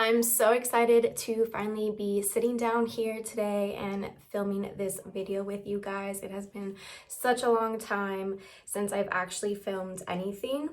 I'm so excited to finally be sitting down here today and filming this video with you guys. It has been such a long time since I've actually filmed anything.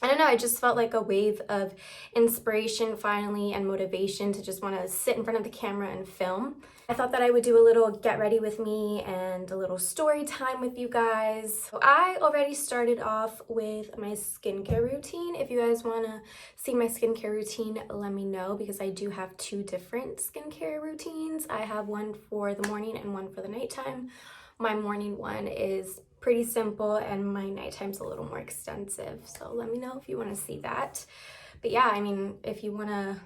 I don't know, I just felt like a wave of inspiration finally and motivation to just want to sit in front of the camera and film. I thought that I would do a little get ready with me and a little story time with you guys. So I already started off with my skincare routine. If you guys want to see my skincare routine, let me know because I do have two different skincare routines. I have one for the morning and one for the nighttime. My morning one is pretty simple and my nighttime's a little more extensive, so let me know if you want to see that. But yeah, I mean, if you want to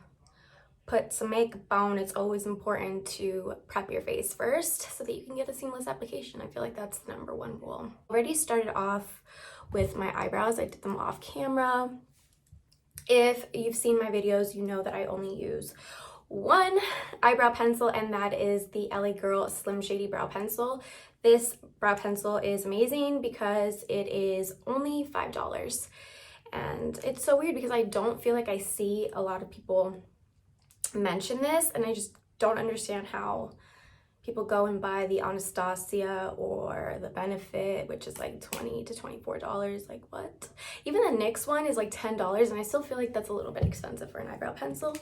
put some makeup on, it's always important to prep your face first so that you can get a seamless application. I feel like that's the number one rule. Already started off with my eyebrows. I did them off camera. If you've seen my videos, you know that I only use one eyebrow pencil, and that is the LA Girl Slim Shady Brow Pencil. This brow pencil is amazing because it is only $5. And it's so weird because I don't feel like I see a lot of people mention this, and I just don't understand how people go and buy the Anastasia or the Benefit, which is like $20 to $24. Like, what? Even the NYX one is like $10, and I still feel like that's a little bit expensive for an eyebrow pencil.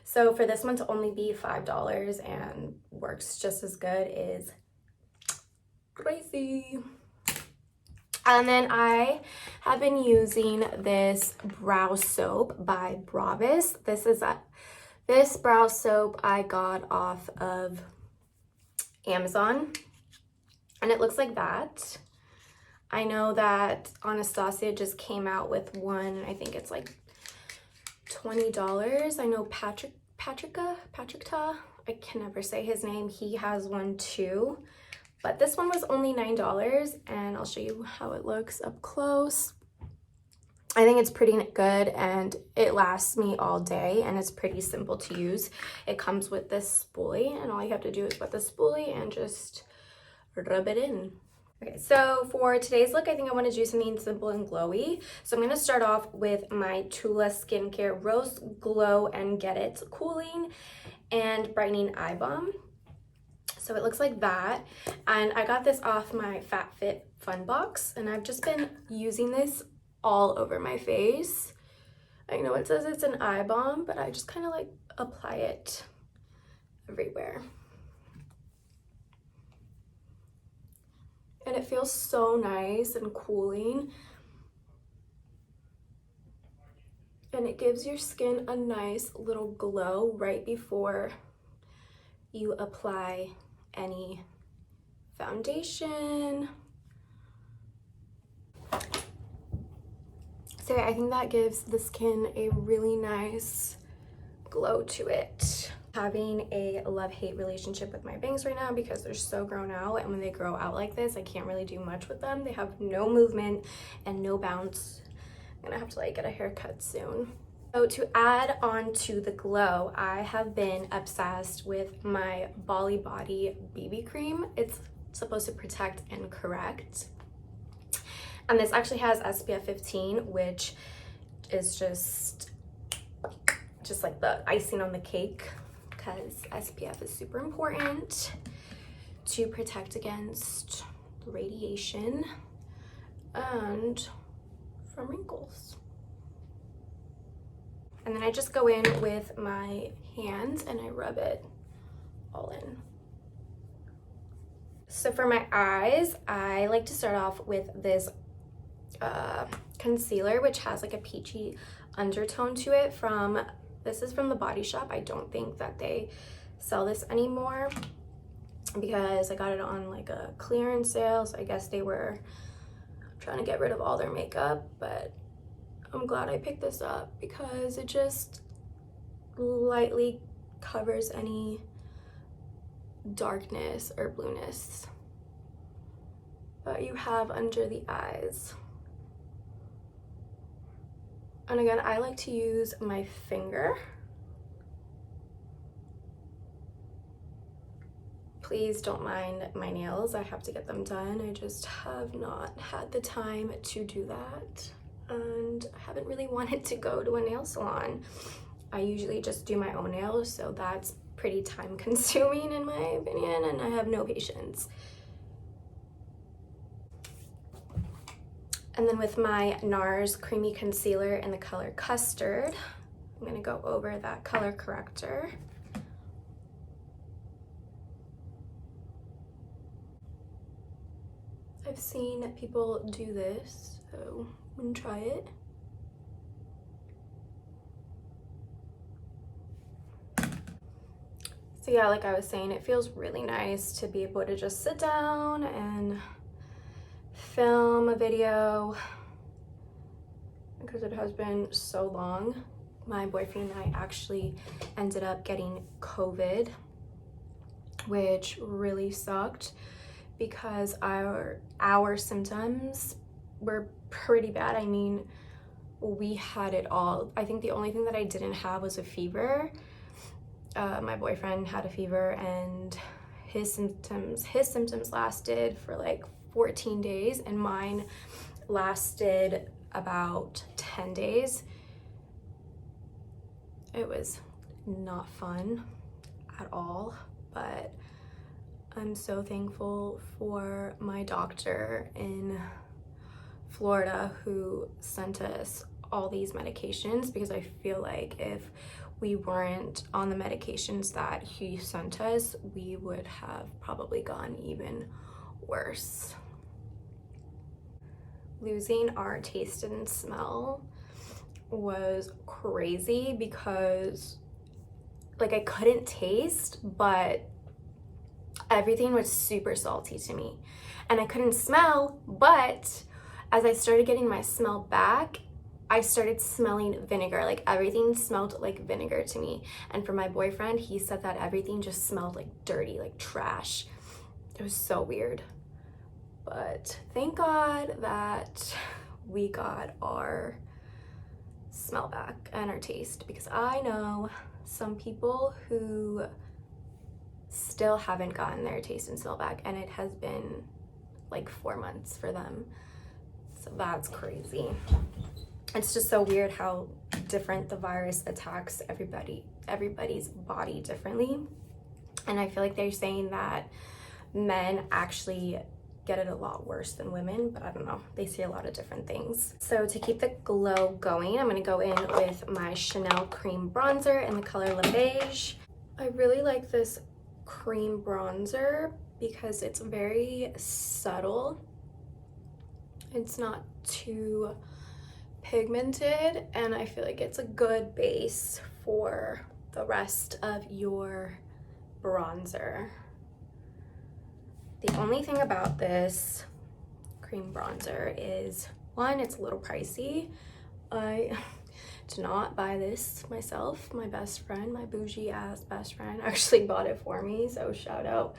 So for this one to only be $5 and works just as good is crazy. And then I have been using this brow soap by Bravis. This brow soap I got off of Amazon, and it looks like that. I know that Anastasia just came out with one. I think it's like $20. I know Patrick Ta, I can never say his name. He has one too, but this one was only $9, and I'll show you how it looks up close. I think it's pretty good and it lasts me all day, and it's pretty simple to use. It comes with this spoolie, and all you have to do is put the spoolie and just rub it in. Okay, so for today's look, I think I want to do something simple and glowy. So I'm going to start off with my Tula Skincare Rose Glow and Get It Cooling and Brightening Eye Balm. So it looks like that, and I got this off my FatFit Fun Box, and I've just been using this all over my face. I know it says it's an eye balm, but I just kind of like apply it everywhere. And it feels so nice and cooling. And it gives your skin a nice little glow right before you apply any foundation. So I think that gives the skin a really nice glow to it. Having a love-hate relationship with my bangs right now because they're so grown out, and when they grow out like this, I can't really do much with them. They have no movement and no bounce. I'm gonna have to like get a haircut soon. So to add on to the glow, I have been obsessed with my Bali Body BB cream. It's supposed to protect and correct. And this actually has SPF 15, which is just like the icing on the cake, because SPF is super important to protect against radiation and from wrinkles. And then I just go in with my hands and I rub it all in. So for my eyes, I like to start off with this concealer, which has like a peachy undertone to it. This is from the Body Shop. I don't think that they sell this anymore because I got it on like a clearance sale, so I guess they were trying to get rid of all their makeup, but I'm glad I picked this up because it just lightly covers any darkness or blueness that you have under the eyes. And again, I like to use my finger. Please don't mind my nails. I have to get them done. I just have not had the time to do that, and I haven't really wanted to go to a nail salon. I usually just do my own nails, so that's pretty time consuming in my opinion, and I have no patience. And then with my NARS Creamy Concealer in the color Custard, I'm gonna go over that color corrector. I've seen people do this, so I'm gonna try it. So yeah, like I was saying, it feels really nice to be able to just sit down and film a video because it has been so long. My boyfriend and I actually ended up getting COVID, which really sucked because our symptoms were pretty bad. I mean, we had it all. I think the only thing that I didn't have was a fever. My boyfriend had a fever, and his symptoms lasted for like 14 days, and mine lasted about 10 days. It was not fun at all, but I'm so thankful for my doctor in Florida who sent us all these medications, because I feel like if we weren't on the medications that he sent us, we would have probably gone even worse. Losing our taste and smell was crazy because like I couldn't taste, but everything was super salty to me. And I couldn't smell, but as I started getting my smell back, I started smelling vinegar. Like everything smelled like vinegar to me. And for my boyfriend, he said that everything just smelled like dirty, like trash. It was so weird. But thank God that we got our smell back and our taste, because I know some people who still haven't gotten their taste and smell back, and it has been like 4 months for them. So that's crazy. It's just so weird how different the virus attacks everybody's body differently. And I feel like they're saying that men actually get it a lot worse than women, but I don't know. They say a lot of different things. So to keep the glow going, I'm gonna go in with my Chanel cream bronzer in the color Le Beige. I really like this cream bronzer because it's very subtle. It's not too pigmented, and I feel like it's a good base for the rest of your bronzer. The only thing about this cream bronzer is, one, it's a little pricey. I did not buy this myself. My best friend, my bougie ass best friend, actually bought it for me, so shout out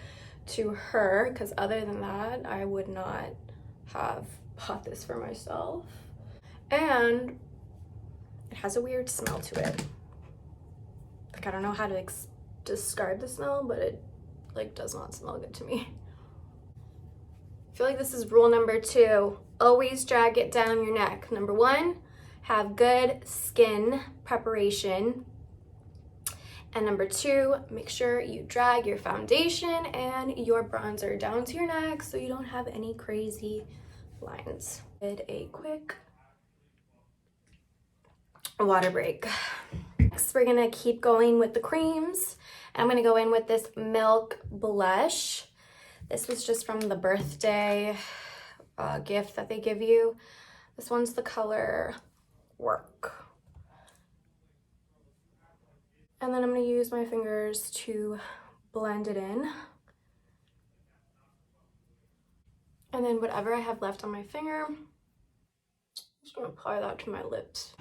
to her, because other than that, I would not have bought this for myself. And it has a weird smell to it. Like, I don't know how to describe the smell, but it like does not smell good to me. I feel like this is rule number 2. Always drag it down your neck. Number 1, have good skin preparation. And number 2, make sure you drag your foundation and your bronzer down to your neck so you don't have any crazy lines. Did a quick water break. Next, we're gonna keep going with the creams. I'm gonna go in with this Milk blush. This was just from the birthday gift that they give you. This one's the color Work. And then I'm gonna use my fingers to blend it in. And then whatever I have left on my finger, I'm just gonna apply that to my lips.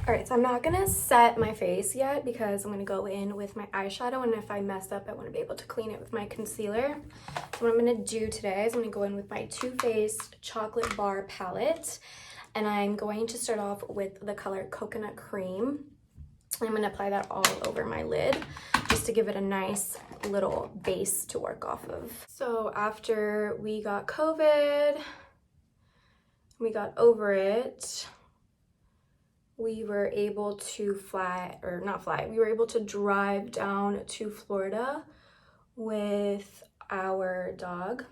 All right, so I'm not gonna set my face yet because I'm gonna go in with my eyeshadow, and if I mess up, I wanna be able to clean it with my concealer. So what I'm gonna do today is I'm gonna go in with my Too Faced Chocolate Bar palette, and I'm going to start off with the color Coconut Cream. I'm gonna apply that all over my lid just to give it a nice little base to work off of. So after we got COVID, we got over it, we were able to we were able to drive down to Florida with our dog.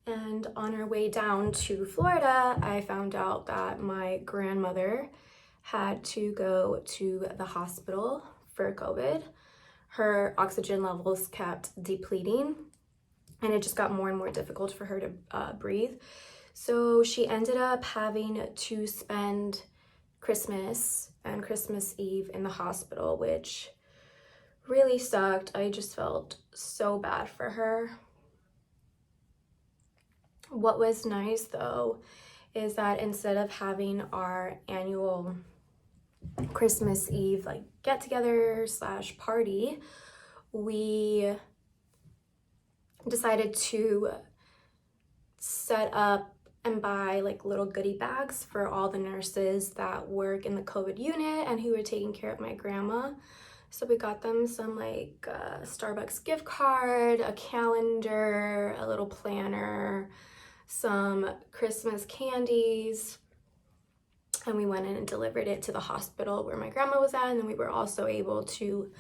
And on our way down to Florida, I found out that my grandmother had to go to the hospital for COVID. Her oxygen levels kept depleting, and it just got more and more difficult for her to breathe. So she ended up having to spend Christmas and Christmas Eve in the hospital, which really sucked. I just felt so bad for her. What was nice though is that instead of having our annual Christmas Eve like get together / party, we decided to set up and buy like little goodie bags for all the nurses that work in the COVID unit and who were taking care of my grandma. So we got them some like Starbucks gift card, a calendar, a little planner, some Christmas candies, and we went in and delivered it to the hospital where my grandma was at. And then we were also able to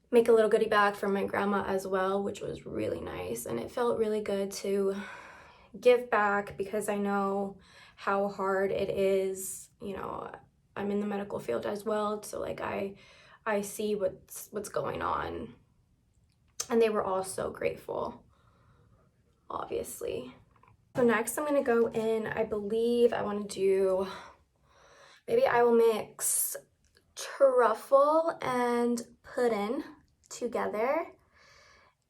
make a little goodie bag for my grandma as well, which was really nice. And it felt really good to give back because I know how hard it is. You know, I'm in the medical field as well, so like I see what's going on. And they were all so grateful, obviously. So next I'm gonna go in, I believe I want to do, maybe I will mix truffle and pudding together,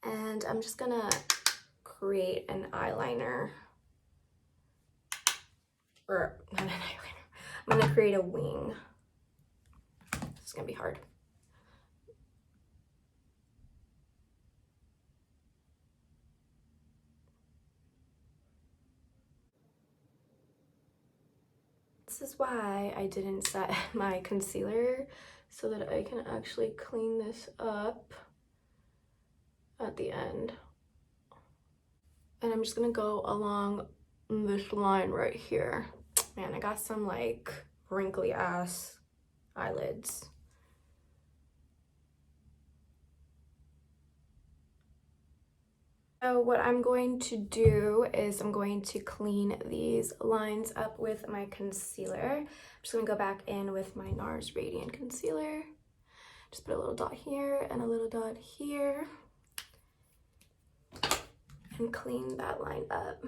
and I'm just gonna create an eyeliner, or not an eyeliner, I'm gonna create a wing. It's gonna be hard. This is why I didn't set my concealer, so that I can actually clean this up at the end. And I'm just gonna go along this line right here. Man, I got some like wrinkly ass eyelids. So what I'm going to do is I'm going to clean these lines up with my concealer. I'm just gonna go back in with my NARS Radiant Concealer. Just put a little dot here and a little dot here, and clean that line up.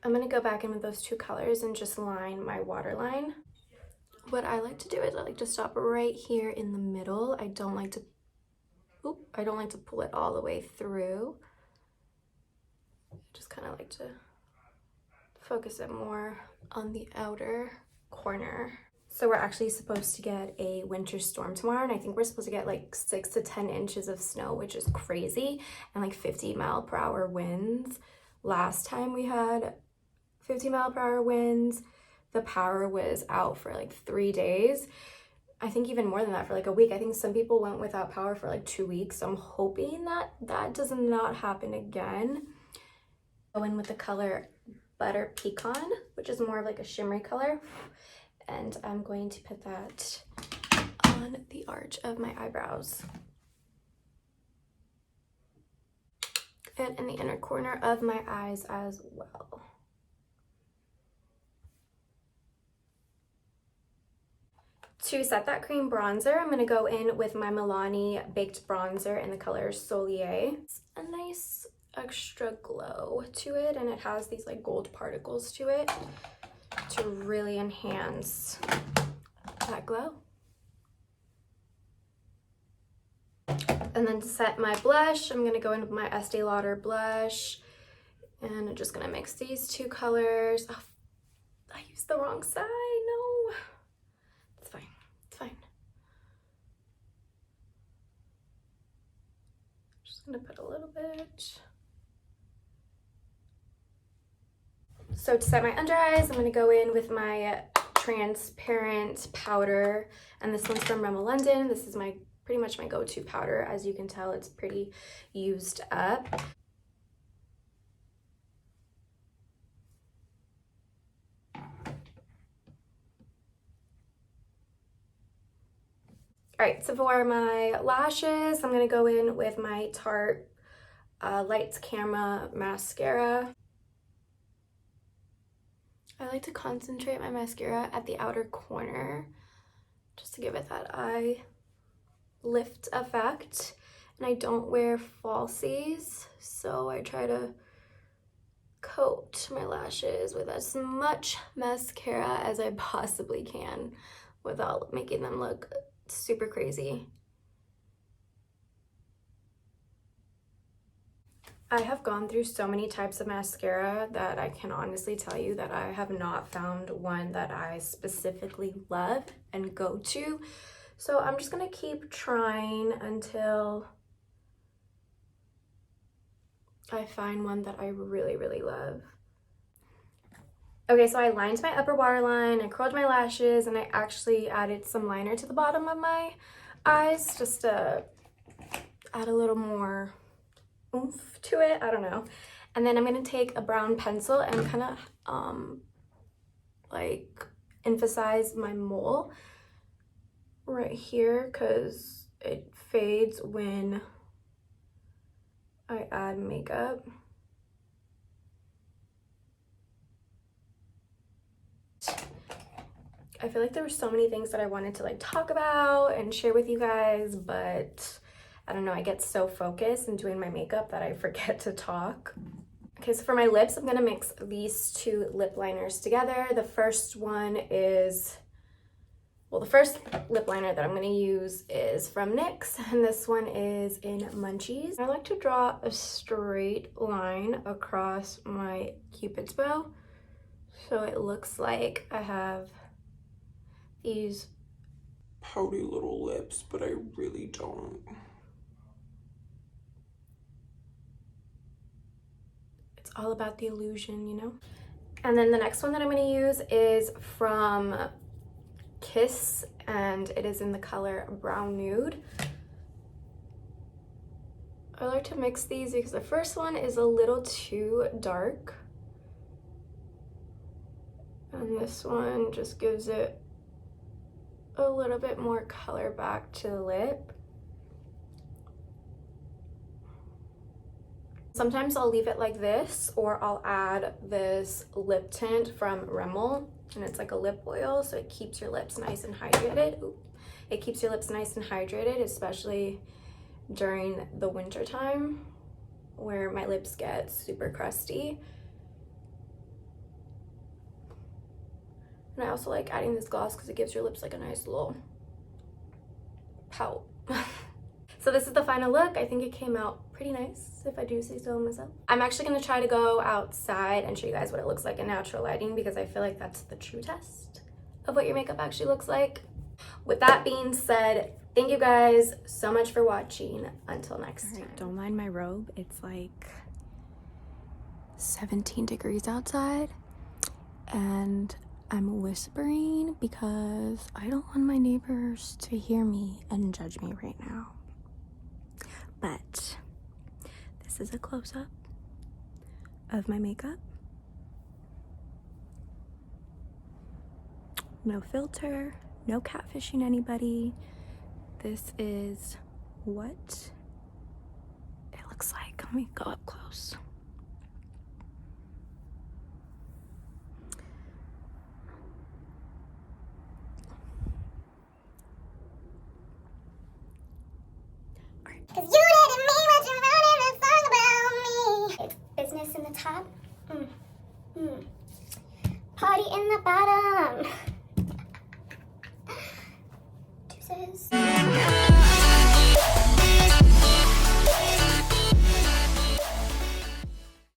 I'm gonna go back in with those two colors and just line my waterline. What I like to do is I like to stop right here in the middle. I don't like to pull it all the way through. Just kind of like to focus it more on the outer corner. So we're actually supposed to get a winter storm tomorrow, and I think we're supposed to get like 6 to 10 inches of snow, which is crazy, and like 50-mile-per-hour winds. Last time we had 50-mile-per-hour winds, the power was out for like 3 days. I think even more than that, for like a week. I think some people went without power for like 2 weeks. So I'm hoping that that does not happen again. Go in with the color Butter Pecan, which is more of like a shimmery color. And I'm going to put that on the arch of my eyebrows. And in the inner corner of my eyes as well. To set that cream bronzer, I'm going to go in with my Milani Baked Bronzer in the color Solier. It's a nice extra glow to it, and it has these like gold particles to it to really enhance that glow. And then to set my blush, I'm going to go in with my Estee Lauder blush, and I'm just going to mix these two colors. Oh, I used the wrong side. No. It's fine. It's fine. Just going to put a little bit. So to set my under eyes, I'm going to go in with my transparent powder, and this one's from Rimmel London. This is my pretty much my go-to powder. As you can tell, it's pretty used up. Alright, so for my lashes, I'm going to go in with my Tarte Lights Camera Mascara. I like to concentrate my mascara at the outer corner just to give it that eye lift effect. And I don't wear falsies, so I try to coat my lashes with as much mascara as I possibly can without making them look super crazy. I have gone through so many types of mascara that I can honestly tell you that I have not found one that I specifically love and go to. So I'm just gonna keep trying until I find one that I really, really love. Okay, so I lined my upper waterline, I curled my lashes, and I actually added some liner to the bottom of my eyes just to add a little more oomph to it. I don't know. And then I'm going to take a brown pencil and kind of like emphasize my mole right here because it fades when I add makeup. I feel like there were so many things that I wanted to like talk about and share with you guys, but I don't know, I get so focused in doing my makeup that I forget to talk. Okay, so for my lips, I'm gonna mix these two lip liners together. The first one is, well, the first lip liner that I'm gonna use is from NYX, and this one is in Munchies. I like to draw a straight line across my Cupid's bow, so it looks like I have these pouty little lips, but I really don't. It's all about the illusion, you know? And then the next one that I'm gonna use is from Kiss, and it is in the color Brown Nude. I like to mix these because the first one is a little too dark, and this one just gives it a little bit more color back to the lip. Sometimes I'll leave it like this, or I'll add this lip tint from Rimmel, and it's like a lip oil, so it keeps your lips nice and hydrated. Ooh. It keeps your lips nice and hydrated, especially during the winter time where my lips get super crusty. And I also like adding this gloss because it gives your lips like a nice little pout. So this is the final look. I think it came out pretty nice, if I do say so myself. I'm actually gonna try to go outside and show you guys what it looks like in natural lighting because I feel like that's the true test of what your makeup actually looks like. With that being said, thank you guys so much for watching. Until next time. Don't mind my robe. It's like 17 degrees outside, and I'm whispering because I don't want my neighbors to hear me and judge me right now. But this is a close-up of my makeup. No filter, no catfishing anybody. This is what it looks like. Let me go up close. Cause you didn't mean what you wrote in the song about me. It's business in the top, party in the bottom. Deuces.